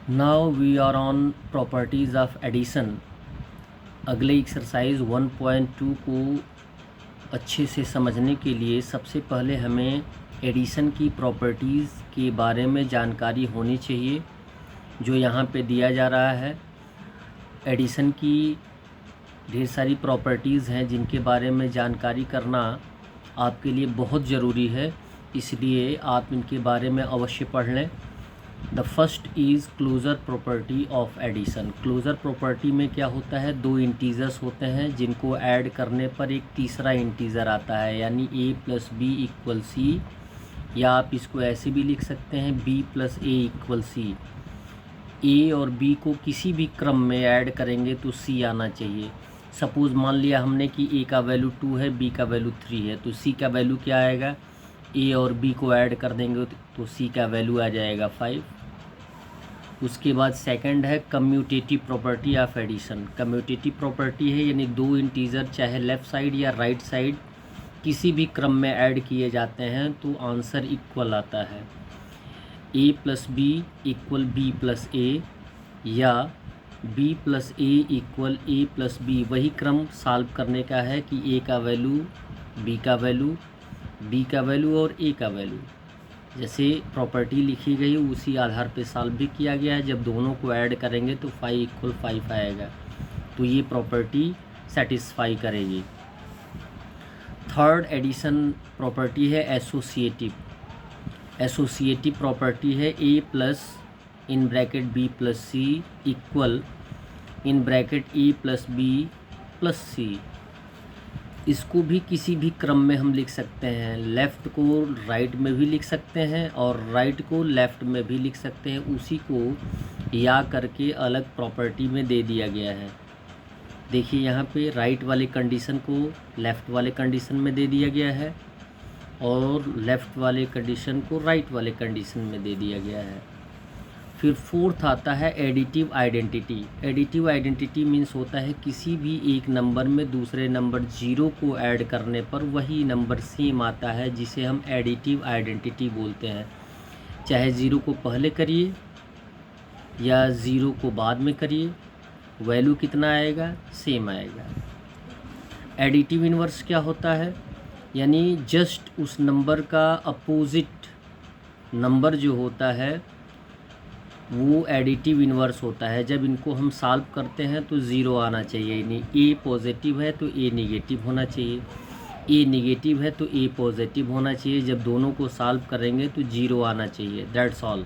Now we are on properties of addition. अगले exercise 1.2 को अच्छे से समझने के लिए सबसे पहले हमें एडिशन की प्रॉपर्टीज़ के बारे में जानकारी होनी चाहिए, जो यहाँ पे दिया जा रहा है। एडिशन की ढेर सारी प्रॉपर्टीज़ हैं जिनके बारे में जानकारी करना आपके लिए बहुत ज़रूरी है, इसलिए आप इनके बारे में अवश्य पढ़ लें। The first is closure property of addition. Closure property में क्या होता है, दो इंटीजर्स होते हैं जिनको ऐड करने पर एक तीसरा इंटीज़र आता है, यानी a + b = c, या आप इसको ऐसे भी लिख सकते हैं b + a = c। a और b को किसी भी क्रम में ऐड करेंगे तो c आना चाहिए। सपोज़ मान लिया हमने कि a का वैल्यू 2 है, b का वैल्यू 3 है, तो c का वैल्यू क्या आएगा, a और b को ऐड कर देंगे तो c का वैल्यू आ जाएगा 5। उसके बाद सेकंड है commutative property of addition. Commutative property है यानी दो इंटीजर चाहे लेफ़्ट साइड या राइट साइड किसी भी क्रम में ऐड किए जाते हैं तो आंसर इक्वल आता है। a + b = b + a या b + a = a + b। वही क्रम सॉल्व करने का है कि a का वैल्यू, b का वैल्यू, b का वैल्यू और a का वैल्यू। जैसे प्रॉपर्टी लिखी गई उसी आधार पे सॉल्व भी किया गया है। जब दोनों को ऐड करेंगे तो 5 = 5 आएगा, तो ये प्रॉपर्टी सेटिस्फाई करेगी। थर्ड एडिशन प्रॉपर्टी है एसोसिएटिव। एसोसिएटिव प्रॉपर्टी है a + (b + c) = (a + b + c)। इसको भी किसी भी क्रम में हम लिख सकते हैं, लेफ़्ट को राइट में भी लिख सकते हैं और राइट को लेफ़्ट में भी लिख सकते हैं। उसी को या करके अलग प्रॉपर्टी में दे दिया गया है। देखिए यहाँ पे राइट वाले कंडीशन को लेफ़्ट वाले कंडीशन में दे दिया गया है और लेफ़्ट वाले कंडीशन को राइट वाले कंडीशन में दे दिया गया है। फिर फोर्थ आता है additive identity. Additive identity means होता है किसी भी एक नंबर में दूसरे नंबर 0 को ऐड करने पर वही नंबर सेम आता है, जिसे हम एडिटिव आइडेंटिटी बोलते हैं। चाहे 0 को पहले करिए या 0 को बाद में करिए, वैल्यू कितना आएगा, सेम आएगा। एडिटिव इन्वर्स क्या होता है, यानी जस्ट उस नंबर का अपोजिट नंबर जो होता है वो एडिटिव इन्वर्स होता है। जब इनको हम सॉल्व करते हैं तो 0 आना चाहिए, यानी a पॉजिटिव है तो a नेगेटिव होना चाहिए, a नेगेटिव है तो a पॉजिटिव होना चाहिए। जब दोनों को सॉल्व करेंगे तो 0 आना चाहिए। That's all.